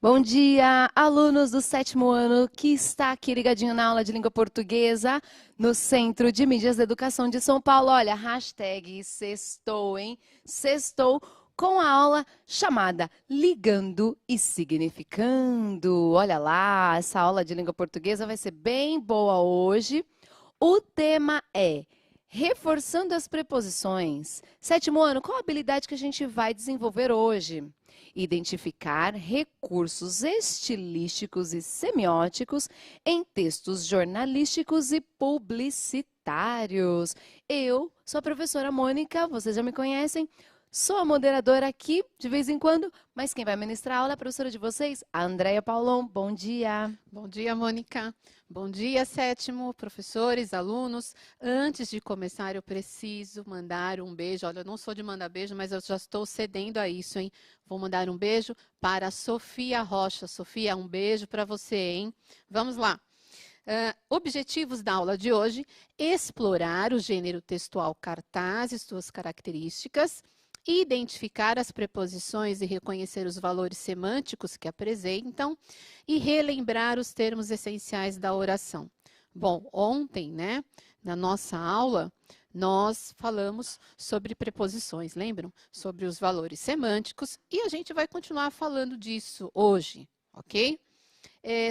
Bom dia, alunos do sétimo ano que está aqui ligadinho na aula de língua portuguesa no Centro de Mídias da Educação de São Paulo. Olha, hashtag sextou, hein? Sextou com a aula chamada Ligando e Significando. Olha lá, essa aula de língua portuguesa vai ser bem boa hoje. O tema é reforçando as preposições. Sétimo ano, qual a habilidade que a gente vai desenvolver hoje? Identificar recursos estilísticos e semióticos em textos jornalísticos e publicitários. Eu sou a professora Mônica, vocês já me conhecem. Sou a moderadora aqui, de vez em quando, mas quem vai ministrar a aula é a professora de vocês, a Andréia Paulon. Bom dia. Bom dia, Mônica. Bom dia, sétimo, professores, alunos. Antes de começar, eu preciso mandar um beijo. Olha, eu não sou de mandar beijo, mas eu já estou cedendo a isso, hein? Vou mandar um beijo para a Sofia Rocha. Sofia, um beijo para você, hein? Vamos lá. Objetivos da aula de hoje: explorar o gênero textual cartaz e suas características, identificar as preposições e reconhecer os valores semânticos que apresentam e relembrar os termos essenciais da oração. Bom, ontem, né, na nossa aula, nós falamos sobre preposições, lembram? Sobre os valores semânticos e a gente vai continuar falando disso hoje, ok?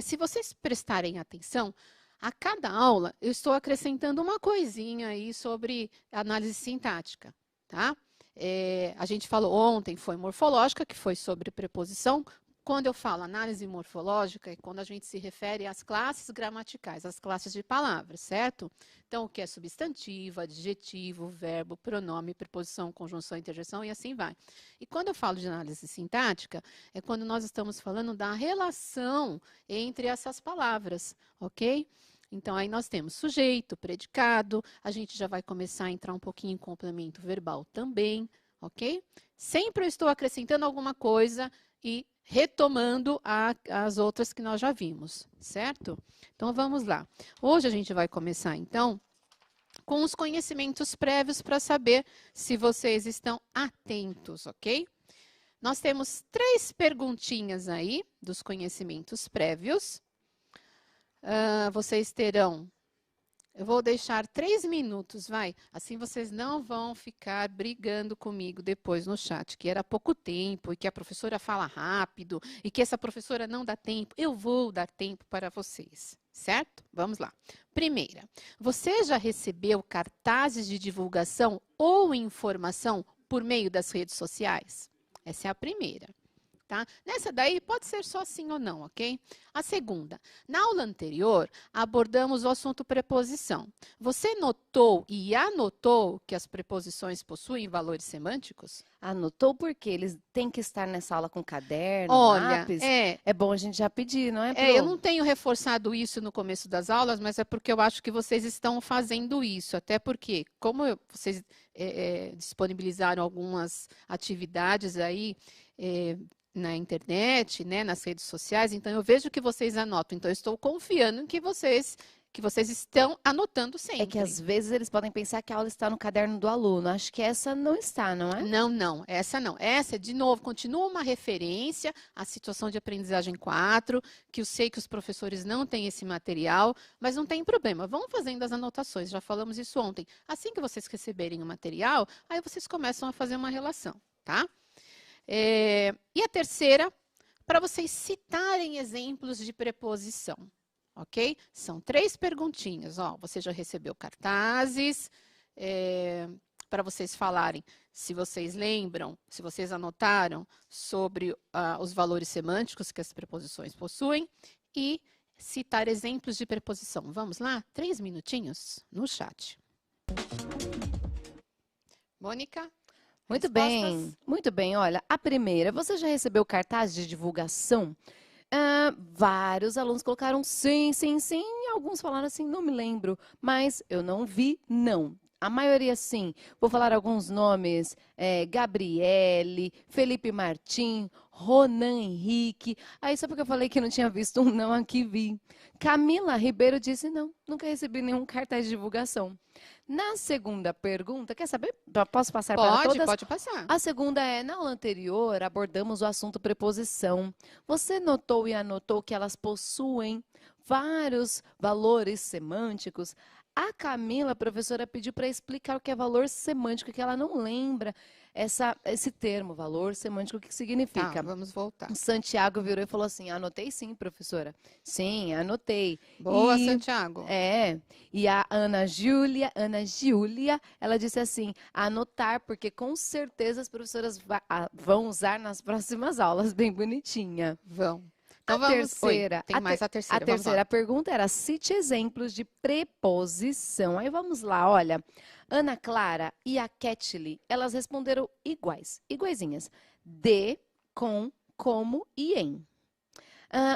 Se vocês prestarem atenção, a cada aula eu estou acrescentando uma coisinha aí sobre análise sintática, tá? A gente falou ontem, foi morfológica, que foi sobre preposição. Quando eu falo análise morfológica, é quando a gente se refere às classes gramaticais, às classes de palavras, certo? Então, o que é substantivo, adjetivo, verbo, pronome, preposição, conjunção, interjeição e assim vai. E quando eu falo de análise sintática, é quando nós estamos falando da relação entre essas palavras, ok? Então, aí nós temos sujeito, predicado, a gente já vai começar a entrar um pouquinho em complemento verbal também, ok? Sempre eu estou acrescentando alguma coisa e retomando as outras que nós já vimos, certo? Então, vamos lá. Hoje a gente vai começar, então, com os conhecimentos prévios para saber se vocês estão atentos, ok? Nós temos 3 perguntinhas aí dos conhecimentos prévios. Vocês terão, eu vou deixar 3 minutos, vai, assim vocês não vão ficar brigando comigo depois no chat, que era pouco tempo, e que a professora fala rápido, e que essa professora não dá tempo. Eu vou dar tempo para vocês, certo? Vamos lá. Primeira, você já recebeu cartazes de divulgação ou informação por meio das redes sociais? Essa é a primeira. Tá? Nessa daí pode ser só sim ou não, ok? A segunda, na aula anterior, abordamos o assunto preposição. Você notou e anotou que as preposições possuem valores semânticos? Anotou porque eles têm que estar nessa aula com caderno, Olha, lápis? É bom a gente já pedir, não é, Pro? eu não tenho reforçado isso no começo das aulas, mas é porque eu acho que vocês estão fazendo isso. Até porque, como vocês disponibilizaram algumas atividades aí, na internet, né, nas redes sociais, então eu vejo que vocês anotam. Então, eu estou confiando em que vocês estão anotando sempre. É que às vezes eles podem pensar que a aula está no caderno do aluno. Acho que essa não está, não é? Não, não, essa não. Essa, de novo, continua uma referência à situação de aprendizagem 4, que eu sei que os professores não têm esse material, mas não tem problema. Vão fazendo as anotações, já falamos isso ontem. Assim que vocês receberem o material, aí vocês começam a fazer uma relação, tá? E a terceira, para vocês citarem exemplos de preposição, ok? São 3 perguntinhas, ó. Você já recebeu cartazes, para vocês falarem se vocês lembram, se vocês anotaram sobre os valores semânticos que as preposições possuem e citar exemplos de preposição. Vamos lá? 3 minutinhos no chat. Mônica? Muito bem, muito bem. Olha, a primeira, você já recebeu cartaz de divulgação? Vários alunos colocaram sim, sim, sim, e alguns falaram assim, não me lembro, mas eu não vi, não. A maioria sim. Vou falar alguns nomes, Gabriele, Felipe Martim, Ronan Henrique. Aí só porque eu falei que não tinha visto um não, aqui vi. Camila Ribeiro disse não, nunca recebi nenhum cartaz de divulgação. Na segunda pergunta, quer saber? Posso passar para todas? Pode passar. A segunda é, na aula anterior, abordamos o assunto preposição. Você notou e anotou que elas possuem vários valores semânticos? A Camila, a professora, pediu para explicar o que é valor semântico, que ela não lembra esse termo, valor semântico, o que significa. Tá, vamos voltar. O Santiago virou e falou assim, anotei sim, professora. Sim, anotei. Boa, E- Santiago. E a Ana Júlia, ela disse assim, anotar, porque com certeza as professoras vão usar nas próximas aulas, bem bonitinha. Vão. Então A vamos. terceira, Tem mais a terceira. A Vamos lá. terceira pergunta era, cite exemplos de preposição. Aí vamos lá, olha. Ana Clara e a Ketley, elas responderam iguaizinhas. De, com, como e em.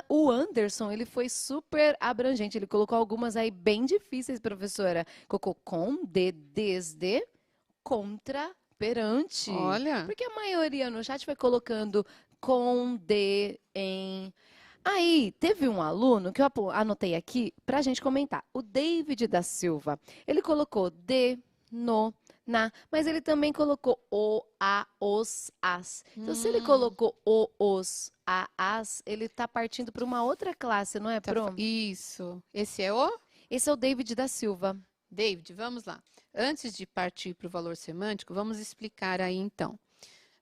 O Anderson, ele foi super abrangente. Ele colocou algumas aí bem difíceis, professora. Colocou com, de, desde, contra, perante. Olha. Porque a maioria no chat foi colocando com, de, em. Aí, teve um aluno que eu anotei aqui para a gente comentar. O David da Silva. Ele colocou de, no, na, mas ele também colocou o, a, os, as. Então, se ele colocou o, os, a, as, ele está partindo para uma outra classe, não é, Pro? Isso. Esse é o? Esse é o David da Silva. David, vamos lá. Antes de partir para o valor semântico, vamos explicar aí então.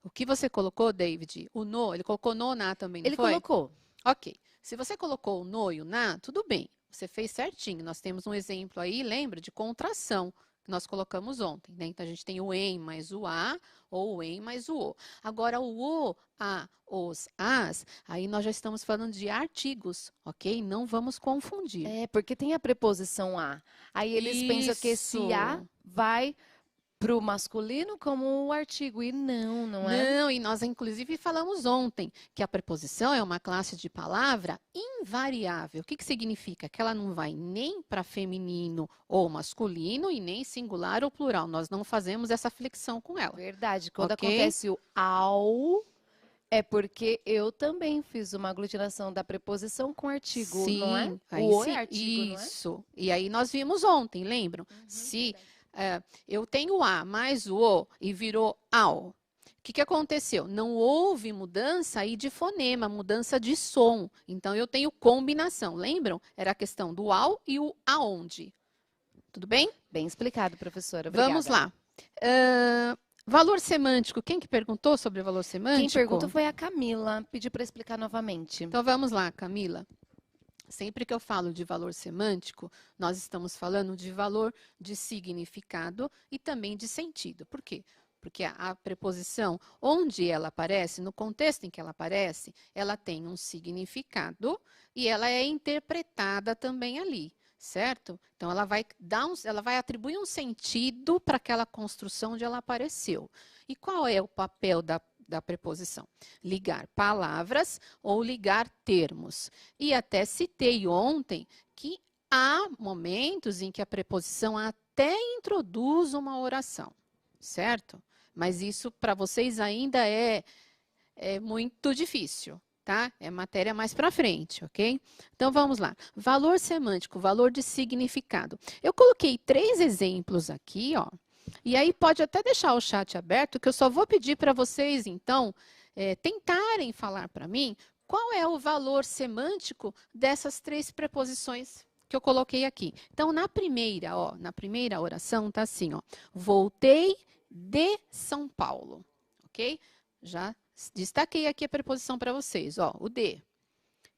O que você colocou, David? O no, ele colocou no, na também, não Ele foi? colocou. Ok. Se você colocou o no e o na, tudo bem. Você fez certinho. Nós temos um exemplo aí, lembra, de contração, que nós colocamos ontem, né? Então, a gente tem o em mais o a, ou o em mais o. Agora, o, a, os, as, aí nós já estamos falando de artigos, ok? Não vamos confundir. É, porque tem a preposição a. Aí eles pensam que esse a Isso. vai para o masculino como o artigo. E não é? Não, e nós inclusive falamos ontem que a preposição é uma classe de palavra invariável. O que significa? Que ela não vai nem para feminino ou masculino e nem singular ou plural. Nós não fazemos essa flexão com ela. Verdade. Quando Ok? acontece o ao, é porque eu também fiz uma aglutinação da preposição com artigo, não é? Aí O sim, é artigo, não é? isso. E aí nós vimos ontem, lembram? Se eu tenho a mais o e virou ao. O que aconteceu? Não houve mudança aí de fonema, mudança de som. Então, eu tenho combinação. Lembram? Era a questão do ao e o aonde. Tudo bem? Bem explicado, professora. Obrigada. Vamos lá. Valor semântico. Quem que perguntou sobre valor semântico? Quem perguntou foi a Camila. Pediu para explicar novamente. Então, vamos lá, Camila. Sempre que eu falo de valor semântico, nós estamos falando de valor de significado e também de sentido. Por quê? Porque a preposição, onde ela aparece, no contexto em que ela aparece, ela tem um significado e ela é interpretada também ali, certo? Então, ela vai atribuir um sentido para aquela construção onde ela apareceu. E qual é o papel da preposição? Ligar palavras ou ligar termos. E até citei ontem que há momentos em que a preposição até introduz uma oração, certo? Mas isso para vocês ainda é muito difícil, tá? É matéria mais para frente, ok? Então vamos lá. Valor semântico, valor de significado. Eu coloquei 3 exemplos aqui, ó. E aí pode até deixar o chat aberto, que eu só vou pedir para vocês, então, tentarem falar para mim qual é o valor semântico dessas 3 preposições que eu coloquei aqui. Então, na primeira oração, tá assim, ó. Voltei de São Paulo, ok? Já destaquei aqui a preposição para vocês, ó, o de.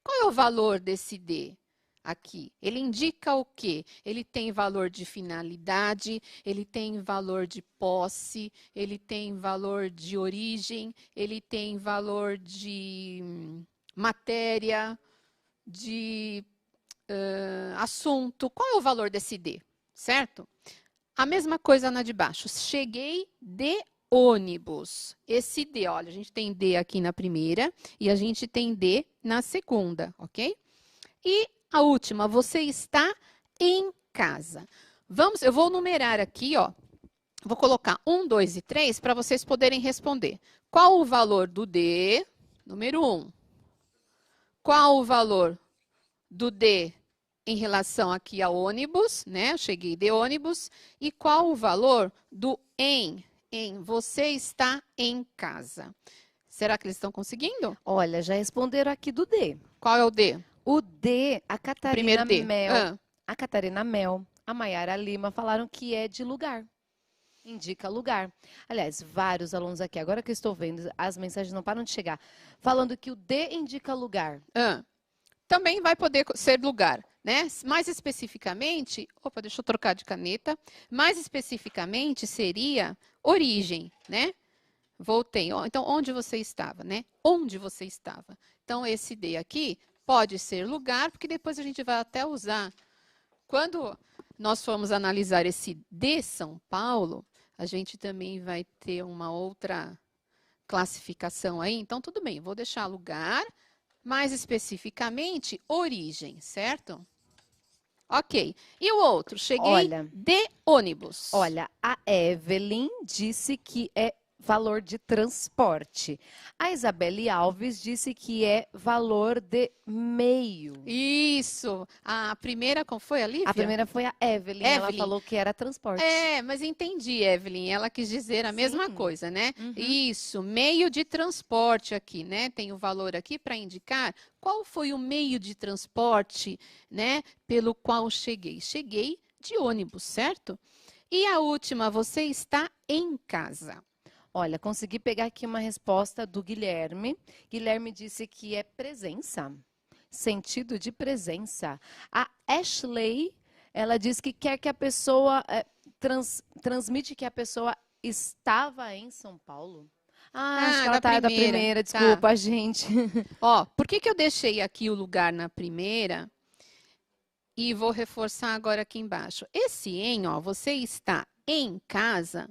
Qual é o valor desse de? Aqui. Ele indica o quê? Ele tem valor de finalidade, ele tem valor de posse, ele tem valor de origem, ele tem valor de matéria, de assunto. Qual é o valor desse de? Certo? A mesma coisa na de baixo. Cheguei de ônibus. Esse de, olha, a gente tem de aqui na primeira e a gente tem de na segunda, ok? E a última, você está em casa. Eu vou numerar aqui, ó. Vou colocar 1, 2 e 3 para vocês poderem responder. Qual o valor do de? Número 1. Qual o valor do de em relação aqui a ônibus, né? Eu cheguei de ônibus. E qual o valor do em? Em você está em casa. Será que eles estão conseguindo? Olha, já responderam aqui do D. Qual é o D? O D, a Primeiro Catarina D. Mel, a Catarina Mel, a Maiara Lima falaram que é de lugar. Indica lugar. Aliás, vários alunos aqui, agora que eu estou vendo, as mensagens não param de chegar, falando que o D indica lugar. Também vai poder ser lugar, né? Mais especificamente, opa, deixa eu trocar de caneta. Mais especificamente seria origem, né? Voltei. Então, onde você estava, né? Onde você estava. Então, esse D aqui pode ser lugar, porque depois a gente vai até usar. Quando nós formos analisar esse de São Paulo, a gente também vai ter uma outra classificação aí. Então, tudo bem, vou deixar lugar, mais especificamente, origem, certo? Ok. E o outro? Cheguei de ônibus. Olha, a Evelyn disse que é valor de transporte. A Isabelle Alves disse que é valor de meio. Isso. A primeira, como foi a Lívia? A primeira foi a Evelyn. Ela falou que era transporte. Mas entendi, Evelyn. Ela quis dizer a mesma coisa, né? Isso, meio de transporte aqui, né? Tem o valor aqui para indicar qual foi o meio de transporte, né? Pelo qual cheguei. Cheguei de ônibus, certo? E a última, você está em casa. Olha, consegui pegar aqui uma resposta do Guilherme. Guilherme disse que é presença, sentido de presença. A Ashley, ela diz que quer que a pessoa, transmite que a pessoa estava em São Paulo. Acho que ela tá da primeira, desculpa, gente. Ó, por que eu deixei aqui o lugar na primeira? E vou reforçar agora aqui embaixo. Esse em, ó, você está em casa.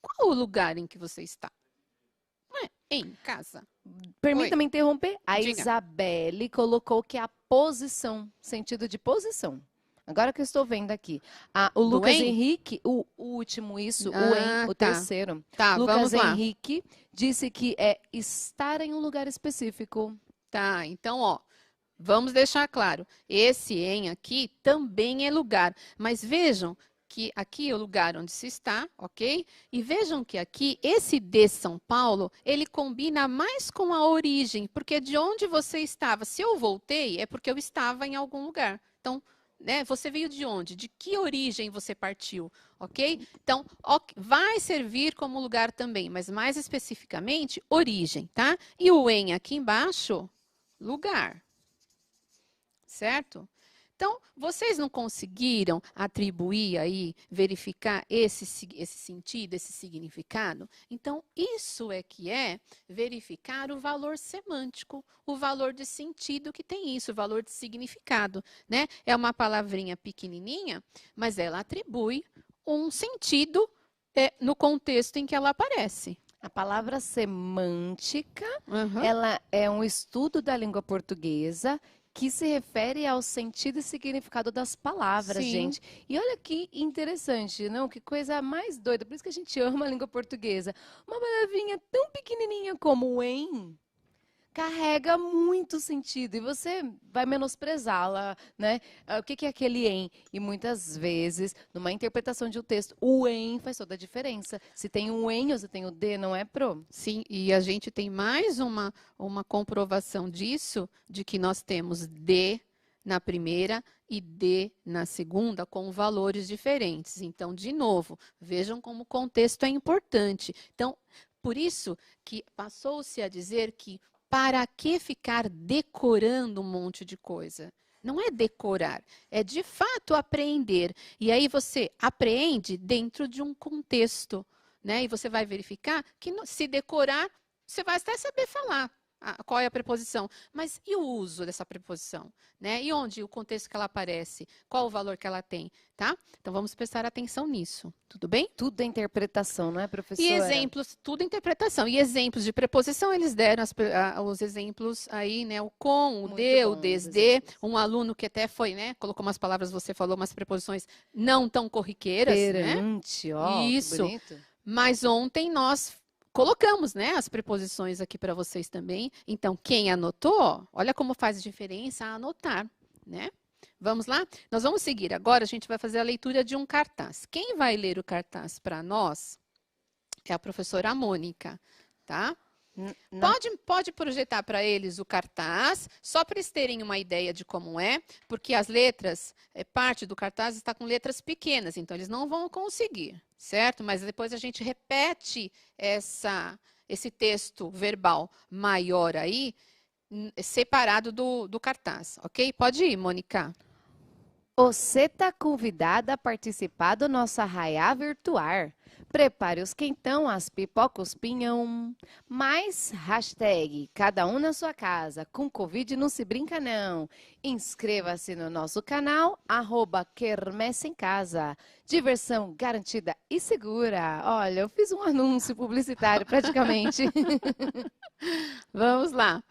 Qual o lugar em que você está? Não é em casa. Permita-me interromper. A Isabelle colocou que é a posição, sentido de posição. Agora que eu estou vendo aqui. O Lucas Henrique, o último isso, o terceiro. Tá, Lucas vamos lá. Henrique disse que é estar em um lugar específico. Tá, então, ó, vamos deixar claro. Esse em aqui também é lugar. Mas vejam que aqui é o lugar onde se está, ok? E vejam que aqui, esse de São Paulo, ele combina mais com a origem, porque de onde você estava, se eu voltei, é porque eu estava em algum lugar. Então, né, você veio de onde? De que origem você partiu, ok? Então, vai servir como lugar também, mas mais especificamente, origem, tá? E o em aqui embaixo, lugar, certo? Então, vocês não conseguiram atribuir aí, verificar esse sentido, esse significado? Então, isso é que é verificar o valor semântico, o valor de sentido que tem isso, o valor de significado, né? É uma palavrinha pequenininha, mas ela atribui um sentido no contexto em que ela aparece. A palavra semântica, ela é um estudo da língua portuguesa que se refere ao sentido e significado das palavras, gente. E olha que interessante, não? Que coisa mais doida. Por isso que a gente ama a língua portuguesa. Uma palavrinha tão pequenininha como o em carrega muito sentido e você vai menosprezá-la, né? O que é aquele em? E muitas vezes, numa interpretação de um texto, o em faz toda a diferença. Se tem um em ou se tem o de, não é pro? Sim, e a gente tem mais uma comprovação disso, de que nós temos de na primeira e de na segunda, com valores diferentes. Então, de novo, vejam como o contexto é importante. Então, por isso que passou-se a dizer que para que ficar decorando um monte de coisa? Não é decorar, é de fato aprender. E aí você aprende dentro de um contexto, né? E você vai verificar que se decorar, você vai até saber falar qual é a preposição. Mas e o uso dessa preposição? Né? E onde o contexto que ela aparece? Qual o valor que ela tem? Tá? Então, vamos prestar atenção nisso. Tudo bem? Tudo é interpretação, não é, professora? E exemplos, tudo é interpretação. E exemplos de preposição, eles deram os exemplos aí, né? O com, o Muito de, bom, o desde. Um aluno que até foi, né? Colocou umas palavras, você falou, umas preposições não tão corriqueiras, Perante, né? ó, isso. que bonito. Mas ontem nós colocamos, né, as preposições aqui para vocês também. Então, quem anotou, olha como faz diferença anotar, né? Vamos lá? Nós vamos seguir. Agora a gente vai fazer a leitura de um cartaz. Quem vai ler o cartaz para nós é a professora Mônica, tá? Pode projetar para eles o cartaz, só para eles terem uma ideia de como é, porque as letras, parte do cartaz está com letras pequenas, então eles não vão conseguir, certo? Mas depois a gente repete esse texto verbal maior aí, separado do cartaz, ok? Pode ir, Mônica. Você está convidada a participar do nosso arraiá virtual. Prepare os quentão, as pipocas, pinhão. Mais hashtag, cada um na sua casa. Com Covid não se brinca não. Inscreva-se no nosso canal, @Quermesse em Casa. Diversão garantida e segura. Olha, eu fiz um anúncio publicitário praticamente. Vamos lá.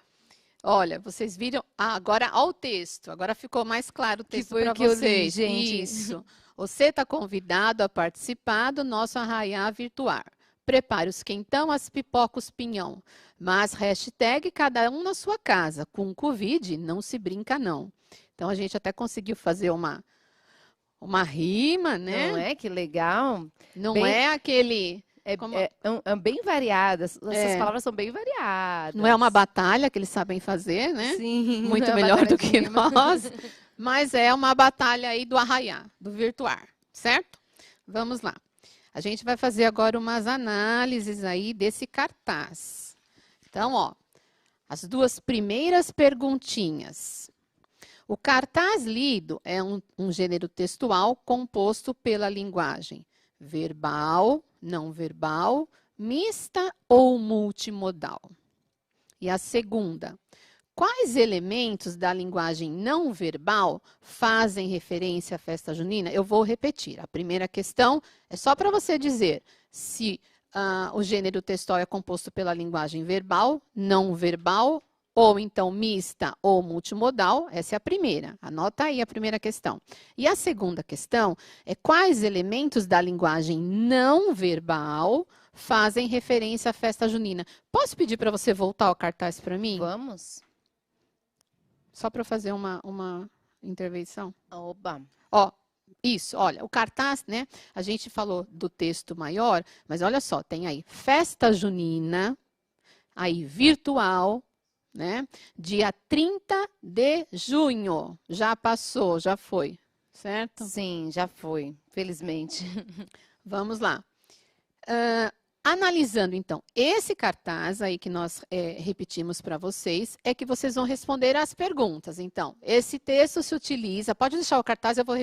Olha, vocês viram agora ao texto. Agora ficou mais claro o texto para vocês. Eu li, gente. Isso. Você está convidado a participar do nosso arraiá virtual. Prepare os quentão, as pipocas, pinhão. Mas hashtag cada um na sua casa. Com Covid não se brinca não. Então a gente até conseguiu fazer uma rima, né? Não é? Que legal. Não é aquele... É bem variadas. Essas palavras são bem variadas. Não é uma batalha que eles sabem fazer, né? Sim. Muito melhor do que nós. Mas é uma batalha aí do arraiá, do virtual, certo? Vamos lá. A gente vai fazer agora umas análises aí desse cartaz. Então, ó, as duas primeiras perguntinhas. O cartaz lido é um gênero textual composto pela linguagem verbal, não verbal, mista ou multimodal. E a segunda, quais elementos da linguagem não verbal fazem referência à festa junina? Eu vou repetir. A primeira questão é só para você dizer se o gênero textual é composto pela linguagem verbal, não verbal, ou então mista ou multimodal. Essa é a primeira. Anota aí a primeira questão. E a segunda questão é quais elementos da linguagem não verbal fazem referência à festa junina. Posso pedir para você voltar o cartaz para mim? Vamos. Só para fazer uma intervenção. Oba. Ó, isso, olha, o cartaz, né? A gente falou do texto maior, mas olha só, tem aí festa junina, aí virtual, né? Dia 30 de junho. Já passou, já foi, certo? Sim, já foi, felizmente. Vamos lá. Analisando, então, esse cartaz aí que nós repetimos para vocês, é que vocês vão responder as perguntas. Então, esse texto se utiliza... Pode deixar o cartaz, eu vou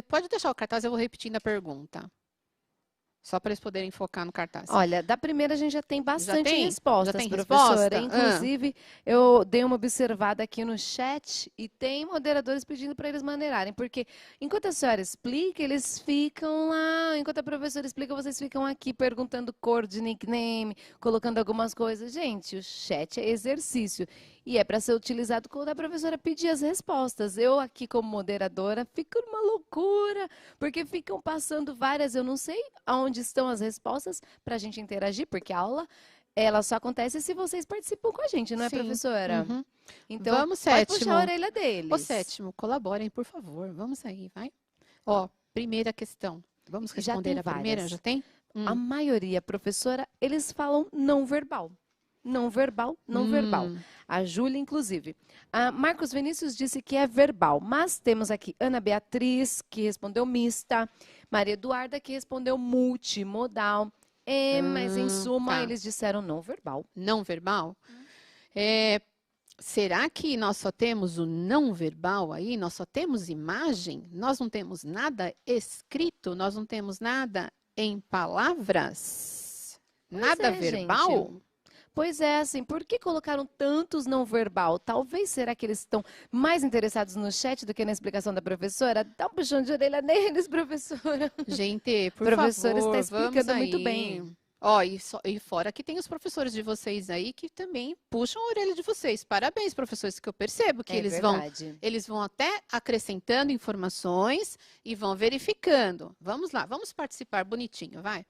repetindo a pergunta. Só para eles poderem focar no cartaz. Olha, da primeira a gente já tem bastante respostas, já tem professora. resposta? Inclusive, eu dei uma observada aqui no chat e tem moderadores pedindo para eles maneirarem, porque enquanto a senhora explica, eles ficam lá, enquanto a professora explica, vocês ficam aqui perguntando cor de nickname, colocando algumas coisas. Gente, o chat é exercício e é para ser utilizado quando a professora pedir as respostas. Eu aqui como moderadora fico numa loucura, porque ficam passando várias, eu não sei aonde estão as respostas para a gente interagir, porque a aula, ela só acontece se vocês participam com a gente, não é, professora? Uhum. Então, vamos, pode sétimo. puxar a orelha deles. Ô, sétimo, colaborem, por favor. Vamos aí, vai. Ó, primeira questão. Vamos responder a primeira? Já tem? A maioria, professora, eles falam não verbal. Não verbal, não verbal. A Júlia, inclusive. A Marcos Vinícius disse que é verbal, mas temos aqui Ana Beatriz, que respondeu mista, Maria Eduarda, que respondeu multimodal, mas em suma eles disseram não verbal. Não verbal? Será que nós só temos o não verbal aí? Nós só temos imagem? Nós não temos nada escrito? Nós não temos nada em palavras? Nada verbal? Gente. Pois é, assim, por que colocaram tantos não verbal? Talvez, será que eles estão mais interessados no chat do que na explicação da professora? Dá um puxão de orelha neles, professora. Gente, por professora favor, está explicando vamos muito aí. bem. Ó, e fora que tem os professores de vocês aí que também puxam a orelha de vocês. Parabéns, professores, que eu percebo que eles vão até acrescentando informações e vão verificando. Vamos lá, vamos participar bonitinho, vai.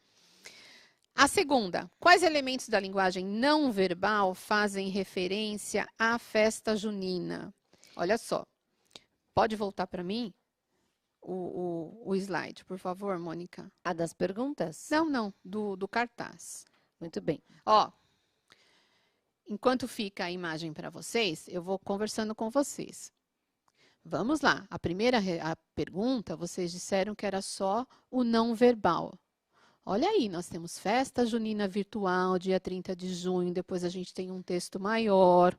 A segunda, quais elementos da linguagem não verbal fazem referência à festa junina? Olha só, pode voltar para mim? o slide, por favor, Mônica. A das perguntas? Não, do cartaz. Muito bem. Ó, enquanto fica a imagem para vocês, eu vou conversando com vocês. Vamos lá. A primeira pergunta, vocês disseram que era só o não verbal. Olha aí, nós temos festa junina virtual, dia 30 de junho, depois a gente tem um texto maior.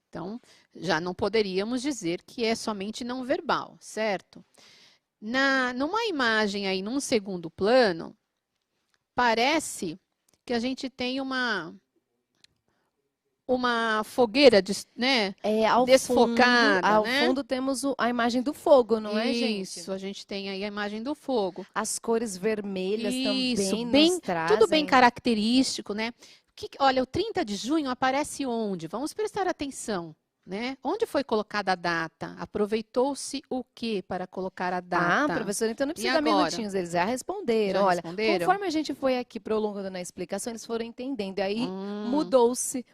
Então, já não poderíamos dizer que é somente não verbal, certo? Numa imagem aí, num segundo plano, parece que a gente tem uma fogueira, né? Desfocada, ao né? fundo temos a imagem do fogo, não é, gente? Isso, a gente tem aí a imagem do fogo. As cores vermelhas também bem, nos trazem. tudo bem característico, né? Olha, o 30 de junho aparece onde? Vamos prestar atenção, né? Onde foi colocada a data? Aproveitou-se o que para colocar a data? Ah, professora, então não E precisa dar agora? minutinhos, eles já responderam. Já Olha, responderam? conforme a gente foi aqui prolongando na explicação, eles foram entendendo. E aí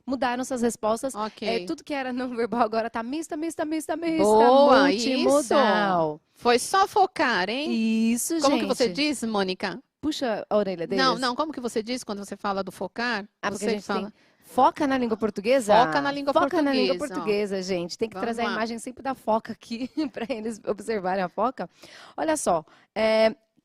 mudaram essas respostas. Ok. Tudo que era não verbal agora tá mista, Boa, multimodal. Foi só focar, hein? Isso, gente. Como que você diz, Mônica? Puxa a orelha deles. Não, como que você diz quando você fala do focar? Ah, porque você a gente fala... Foca na língua portuguesa? Foca na língua Foca na língua portuguesa, portuguesa, gente. Tem que Vamos trazer lá. a imagem sempre da foca aqui para eles observarem a foca. Olha só,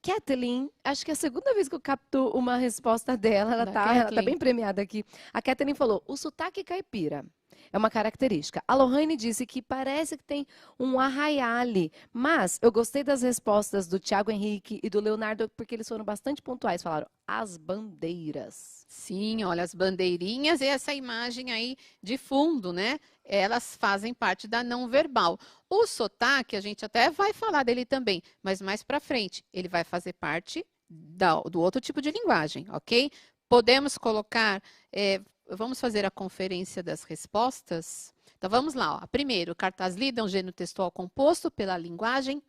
Kathleen, acho que é a segunda vez que eu capto uma resposta dela. Ela tá Kathleen. bem premiada aqui. A Kathleen falou, o sotaque caipira é uma característica. A Lohane disse que parece que tem um arraiale, mas eu gostei das respostas do Thiago Henrique e do Leonardo, porque eles foram bastante pontuais. Falaram, as bandeiras. Sim, olha, as bandeirinhas e essa imagem aí de fundo, né? Elas fazem parte da não verbal. O sotaque, a gente até vai falar dele também, mas mais para frente, ele vai fazer parte do outro tipo de linguagem, ok? Podemos colocar, vamos fazer a conferência das respostas? Então, vamos lá. Ó. Primeiro, o cartaz lida é um gênero textual composto pela linguagem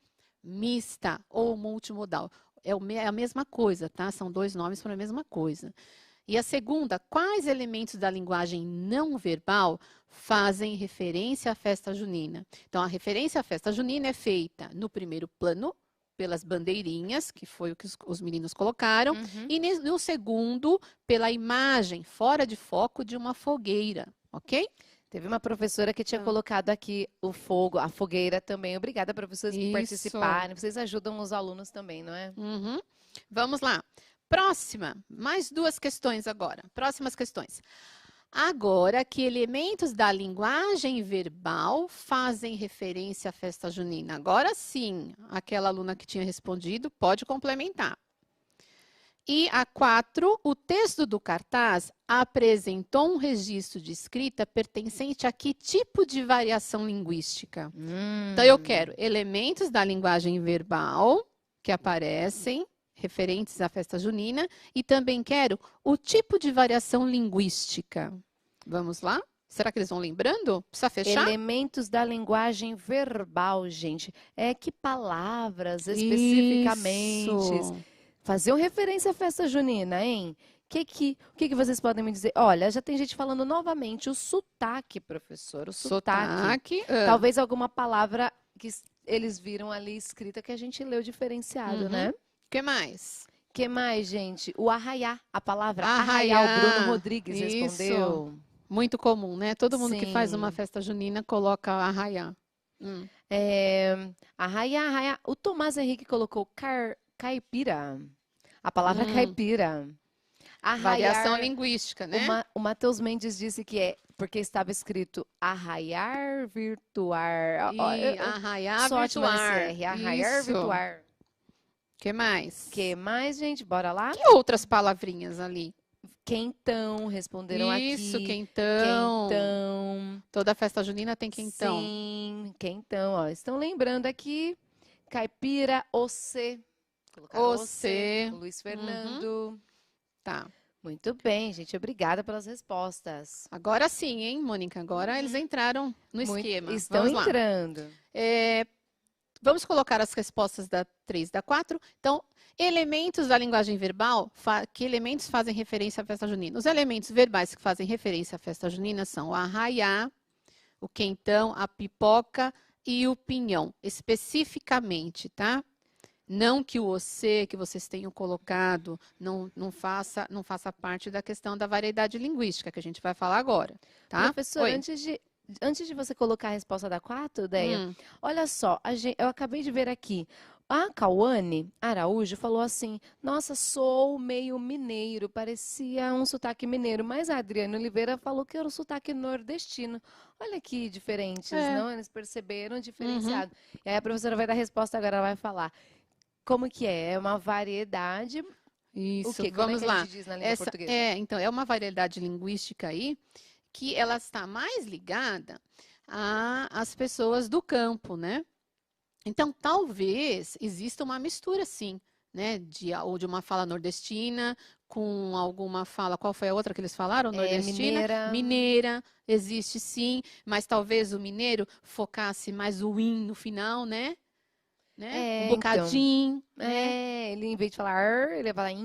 mista ou multimodal. É a mesma coisa, tá? São dois nomes para a mesma coisa. E a segunda, quais elementos da linguagem não verbal fazem referência à festa junina? Então, a referência à festa junina é feita no primeiro plano, pelas bandeirinhas, que foi o que os meninos colocaram, e no segundo, pela imagem fora de foco de uma fogueira, ok? Teve uma professora que tinha colocado aqui o fogo, a fogueira também. Obrigada, professores, por participarem. Vocês ajudam os alunos também, não é? Vamos lá. Próxima, mais duas questões agora. Próximas questões. Agora, que elementos da linguagem verbal fazem referência à festa junina? Agora sim, aquela aluna que tinha respondido pode complementar. E a 4, o texto do cartaz apresentou um registro de escrita pertencente a que tipo de variação linguística? Então, eu quero elementos da linguagem verbal que aparecem referentes à festa junina e também quero o tipo de variação linguística. Vamos lá? Será que eles vão lembrando? Precisa fechar? Elementos da linguagem verbal, gente. Que palavras especificamente faziam referência à festa junina, hein? O que vocês podem me dizer? Olha, já tem gente falando novamente o sotaque, professor. O sotaque. Talvez alguma palavra que eles viram ali escrita que a gente leu diferenciado, né? O que mais? O que mais, gente? O arraiá, a palavra arraiá. O Bruno Rodrigues respondeu. Muito comum, né? Todo mundo que faz uma festa junina coloca arraiá. Arraiá. O Tomás Henrique colocou caipira. A palavra caipira. Arraiar, variação linguística, né? O Matheus Mendes disse que é porque estava escrito arraiar virtuar. Arraiar virtuar. Arraiar virtuar. Que mais? Que mais, gente? Bora lá? Que outras palavrinhas ali? Quentão, responderam aqui. Isso, quentão. Toda festa junina tem quentão. Sim, quentão. Ó. Estão lembrando aqui, caipira, ocê. Ocê. Luiz Fernando. Tá. Muito bem, gente. Obrigada pelas respostas. Agora sim, hein, Mônica? Agora eles entraram no esquema. Estão entrando. Vamos colocar as respostas da 3 e da 4. Então, elementos da linguagem verbal, que elementos fazem referência à festa junina? Os elementos verbais que fazem referência à festa junina são o arraiá, o quentão, a pipoca, e o pinhão, especificamente, tá? Não que o você que vocês tenham colocado não faça parte da questão da variedade linguística, que a gente vai falar agora, tá? Professor, Oi. antes de você colocar a resposta da 4, Deia, Hum, olha só, eu acabei de ver aqui. A Cauane Araújo falou assim: Nossa, sou meio mineiro, parecia um sotaque mineiro, mas a Adriana Oliveira falou que era o sotaque nordestino. Olha que diferentes, é. não? Eles perceberam Uhum. diferenciado. E aí a professora vai dar a resposta agora, ela vai falar. Como que é? É uma variedade. O Isso, quê? Como é vamos que a gente lá. diz na língua portuguesa? Então, é uma variedade linguística aí que ela está mais ligada às pessoas do campo, né? Então, talvez exista uma mistura, sim, né? Ou de uma fala nordestina com alguma fala. Qual foi a outra que eles falaram? É Nordestina, mineira. mineira, existe sim, mas talvez o mineiro focasse mais o in no final, né? Um É, então. bocadinho, né? Ele em vez de falar "ar", ele vai falar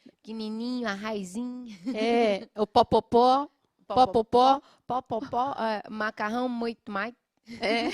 pequenininho, a raizinho, É, o popopó, popopó, popopó. popopó, macarrão muito mais. É,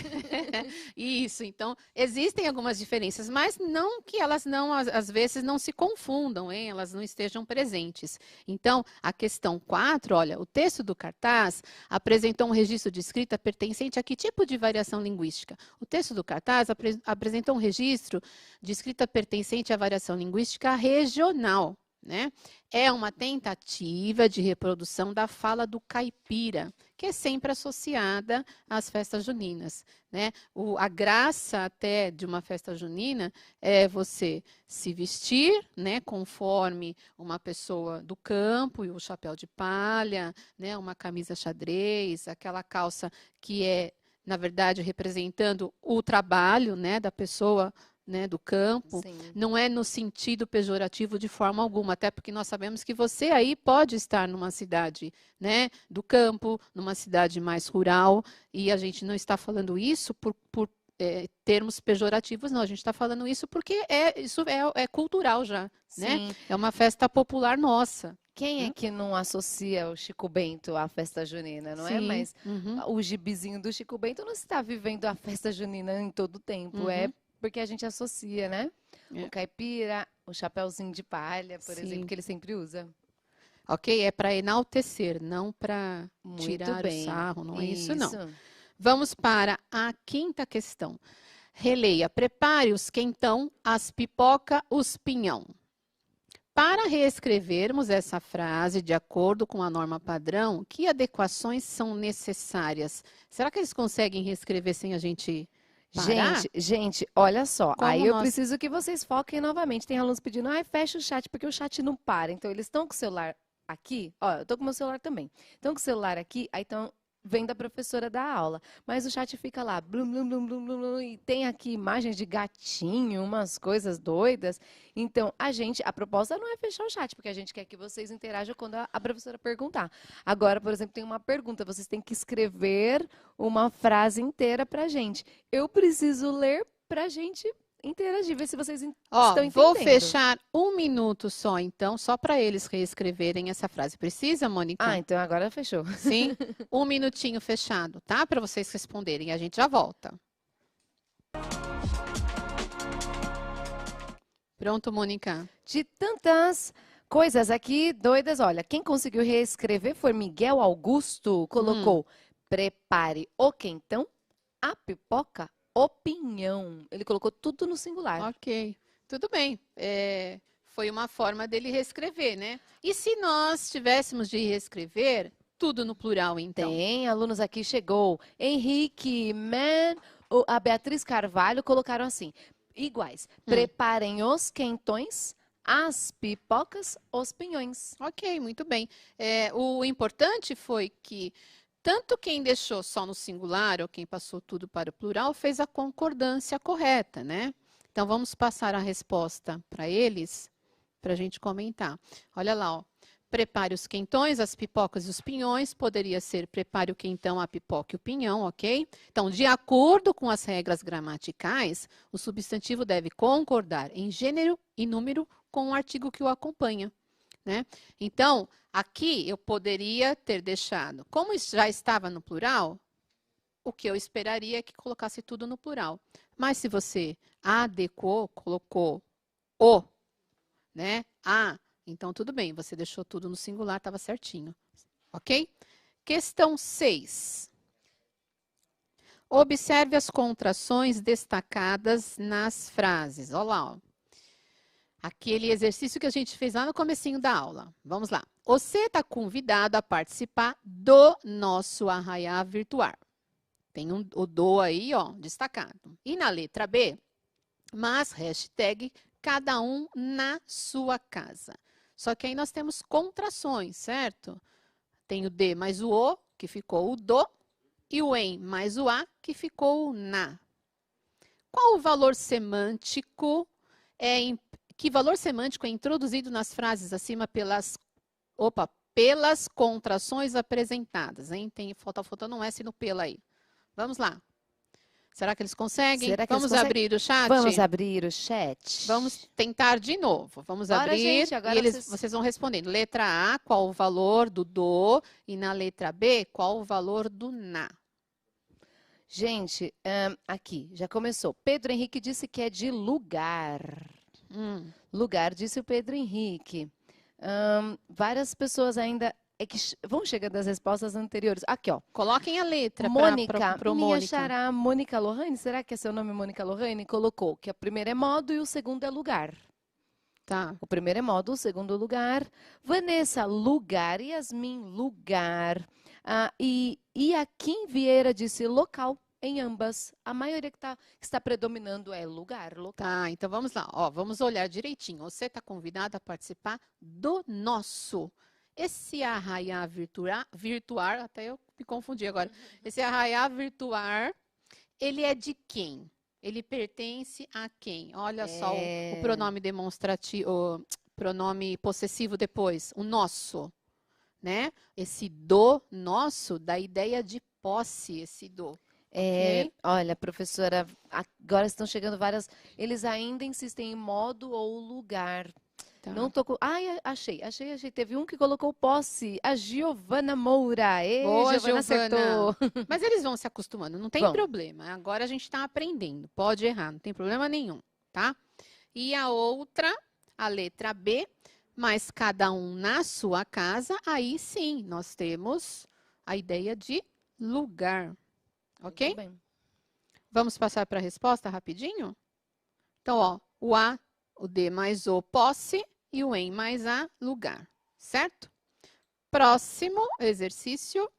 isso. Então, existem algumas diferenças, mas não que elas não, às vezes, não se confundam, hein? Elas não estejam presentes. Então, a questão 4, olha, o texto do cartaz apresentou um registro de escrita pertencente a que tipo de variação linguística? O texto do cartaz apresentou um registro de escrita pertencente à variação linguística regional, né? É uma tentativa de reprodução da fala do caipira, que é sempre associada às festas juninas, né? A graça até de uma festa junina é você se vestir, né, conforme uma pessoa do campo, e o chapéu de palha, né, uma camisa xadrez, aquela calça que é, na verdade, representando o trabalho, né, da pessoa, né, do campo, Sim. não é no sentido pejorativo de forma alguma, até porque nós sabemos que você aí pode estar numa cidade, né, do campo, numa cidade mais rural, e a gente não está falando isso por termos pejorativos, não, a gente está falando isso porque isso é cultural já, né? Sim. É uma festa popular nossa. Quem é Né? que não associa o Chico Bento à festa junina, não é? Sim, Mas uhum, o gibizinho do Chico Bento não está vivendo a festa junina em todo o tempo. É uhum, porque a gente associa, né? O é, caipira, o chapéuzinho de palha, por exemplo, sim. que ele sempre usa. Ok? É para enaltecer, não para Muito tirar o bem. sarro, não é isso, Isso. não. Vamos para a quinta questão. Releia. Prepare os quentão, as pipoca, os pinhão. Para reescrevermos essa frase de acordo com a norma padrão, que adequações são necessárias? Será que eles conseguem reescrever sem a gente parar? Gente, olha só. Aí Como eu nós. preciso que vocês foquem novamente. Tem alunos pedindo, ai, fecha o chat, porque o chat não para. Então, eles estão com o celular aqui. Ó, eu tô com o meu celular também. Estão com o celular aqui, aí estão vendo a professora dar aula. Mas o chat fica lá, blum, blum, blum, blum, blum, blum, e tem aqui imagens de gatinho, umas coisas doidas. Então, a proposta não é fechar o chat, porque a gente quer que vocês interajam quando a professora perguntar. Agora, por exemplo, tem uma pergunta, vocês têm que escrever uma frase inteira pra gente. Eu preciso ler pra gente interagir, ver se vocês Ó, estão vou entendendo. fechar 1 minuto só, então, só para eles reescreverem essa frase. Precisa, Ah, Mônica? então agora fechou. Sim? 1 minutinho fechado, tá? Para vocês responderem. A gente já volta. Pronto, Mônica? De tantas coisas aqui doidas, olha, quem conseguiu reescrever foi Miguel Augusto, Hum, colocou prepare o quentão, a pipoca, o pinhão. Ele colocou tudo no singular. ok. Tudo bem. Foi uma forma dele reescrever, né? E se nós tivéssemos de reescrever tudo no plural, então? Tem alunos aqui, chegou. Henrique, a Beatriz Carvalho colocaram assim, iguais. Hum, Preparem os quentões, as pipocas, os pinhões. ok, muito bem. O importante foi que tanto quem deixou só no singular ou quem passou tudo para o plural fez a concordância correta, né? Então vamos passar a resposta para eles, para a gente comentar. Olha lá, ó. Prepare os quentões, as pipocas e os pinhões. Poderia ser prepare o quentão, a pipoca e o pinhão, ok? Então, de acordo com as regras gramaticais, o substantivo deve concordar em gênero e número com o artigo que o acompanha, né? Então, aqui eu poderia ter deixado, como já estava no plural, o que eu esperaria é que colocasse tudo no plural. Mas se você adequou, colocou o, né? A, então tudo bem, você deixou tudo no singular, estava certinho. Ok? Questão 6. Observe as contrações destacadas nas frases. Olha lá, ó. Aquele exercício que a gente fez lá no comecinho da aula. Vamos lá. Você está convidado a participar do nosso arraiá virtual. Tem o do aí, ó, destacado. E na letra B, mas hashtag cada um na sua casa. Só que aí nós temos contrações, certo? Tem o de mais o, que ficou o do, e o em mais o a, que ficou o na. Qual o valor semântico que valor semântico é introduzido nas frases acima pelas contrações apresentadas, hein? Falta um S no pela aí. Vamos lá. Será que eles conseguem? Vamos abrir o chat? Vamos abrir o chat. Vamos tentar de novo. Vamos abrir gente, agora e vocês vão respondendo. Letra A, qual o valor do do? E na letra B, qual o valor do na? Gente, aqui, já começou. Pedro Henrique disse que é de lugar. Lugar, disse o Pedro Henrique. Várias pessoas ainda vão chegando às respostas anteriores. Aqui, ó. Coloquem a letra Mônica, pro minha Mônica. xará, Mônica Lohane, será que é seu nome Mônica Lohane? Colocou que a primeira é modo e o segundo é lugar. Tá. O primeiro é modo, o segundo lugar. Vanessa, lugar. Yasmin, lugar. E a Kim Vieira disse local. Em ambas, a maioria que está predominando é lugar, local. Tá, então vamos lá. Ó, vamos olhar direitinho. Você está convidado a participar do nosso. Esse arraiá virtual, até eu me confundi agora. Esse arraiá virtual, ele é de quem? Ele pertence a quem? Olha só o pronome demonstrativo, o pronome possessivo depois, o nosso, né? Esse do nosso dá ideia de posse, esse do. Okay. Olha, professora, agora estão chegando várias. Eles ainda insistem em modo ou lugar. Tá. Não tô com. Ai, achei. Teve um que colocou posse. A Giovana Moura. Boa, Giovana acertou. Mas eles vão se acostumando, não tem problema. Agora a gente está aprendendo. Pode errar, não tem problema nenhum, tá? E a outra, a letra B, mas cada um na sua casa, aí sim, nós temos a ideia de lugar. Ok? Vamos passar para a resposta rapidinho? Então, ó, o A, o D mais o, posse, e o em mais a, lugar. Certo? Próximo exercício.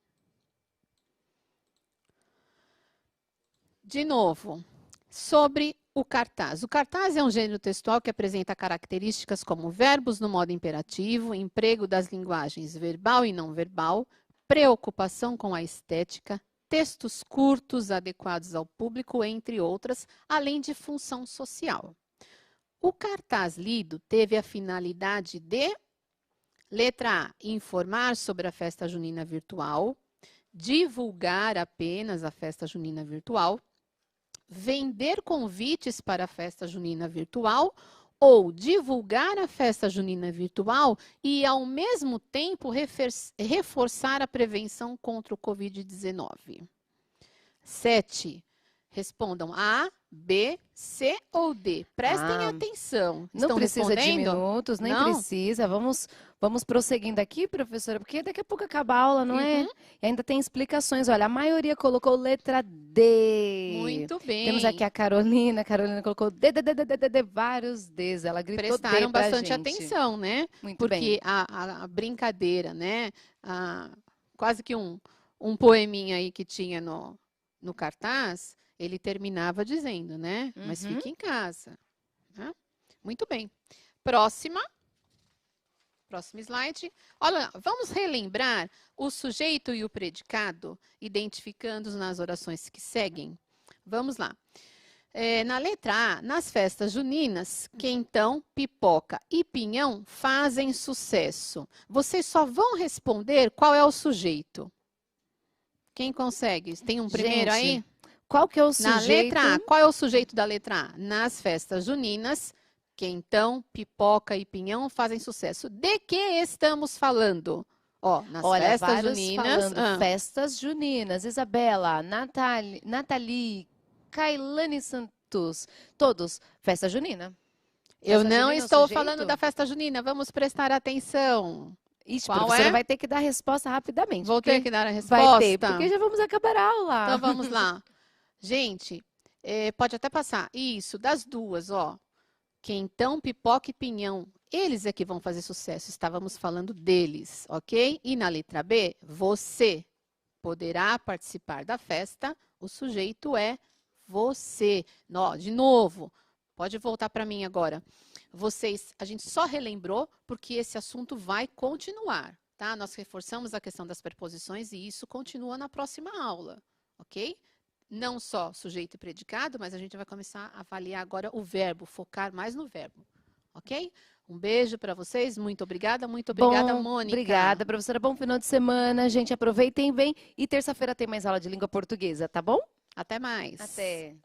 De novo, sobre o cartaz. O cartaz é um gênero textual que apresenta características como verbos no modo imperativo, emprego das linguagens verbal e não verbal, preocupação com a estética, textos curtos adequados ao público, entre outras, além de função social. O cartaz lido teve a finalidade de, letra A, informar sobre a festa junina virtual, divulgar apenas a festa junina virtual, vender convites para a festa junina virtual ou divulgar a festa junina virtual e, ao mesmo tempo, reforçar a prevenção contra o Covid-19. 7. Respondam A, B, C ou D. Prestem atenção. Não precisa de respondendo? minutos, nem precisa. Vamos prosseguindo aqui, professora, porque daqui a pouco acaba a aula, não é? E ainda tem explicações. Olha, a maioria colocou letra D. Muito bem. Temos aqui a Carolina. A Carolina colocou D, vários Ds. Ela gritou Prestaram D pra bastante gente. atenção, né? Muito porque bem. A brincadeira, né? Quase que um poeminha aí que tinha no cartaz, ele terminava dizendo, né? Mas fique em casa. Né? Muito bem. Próximo slide. Olha, vamos relembrar o sujeito e o predicado, identificando-os nas orações que seguem. Vamos lá. Na letra A, nas festas juninas, quentão, pipoca e pinhão fazem sucesso. Vocês só vão responder qual é o sujeito. Quem consegue? Tem um primeiro aí? Qual que é o sujeito? Na letra A, qual é o sujeito da letra A? Nas festas juninas, quentão, pipoca e pinhão fazem sucesso. De que estamos falando? Ó, nas Olha, festas vários juninas. falando festas juninas. Isabela, Nathalie, Kailane Santos, todos, festa junina. Eu Festa não junina é o estou sujeito? falando da festa junina, vamos prestar atenção. Ixi, Qual professora é? vai ter que dar a resposta rapidamente. Vou porque ter que dar a vai ter, resposta? porque já vamos acabar a aula. Então vamos lá. Gente, pode até passar. Isso, das duas, ó. Quentão, pipoca e pinhão. Eles é que vão fazer sucesso. Estávamos falando deles, ok? E na letra B, você poderá participar da festa. O sujeito é você. De novo, pode voltar para mim agora. Vocês, a gente só relembrou porque esse assunto vai continuar, tá? Nós reforçamos a questão das preposições e isso continua na próxima aula, ok? Não só sujeito e predicado, mas a gente vai começar a avaliar agora o verbo, focar mais no verbo, ok? Um beijo para vocês, muito obrigada, Mônica. Obrigada, professora. Bom final de semana, gente. Aproveitem bem e terça-feira tem mais aula de língua portuguesa, tá bom? Até mais. Até.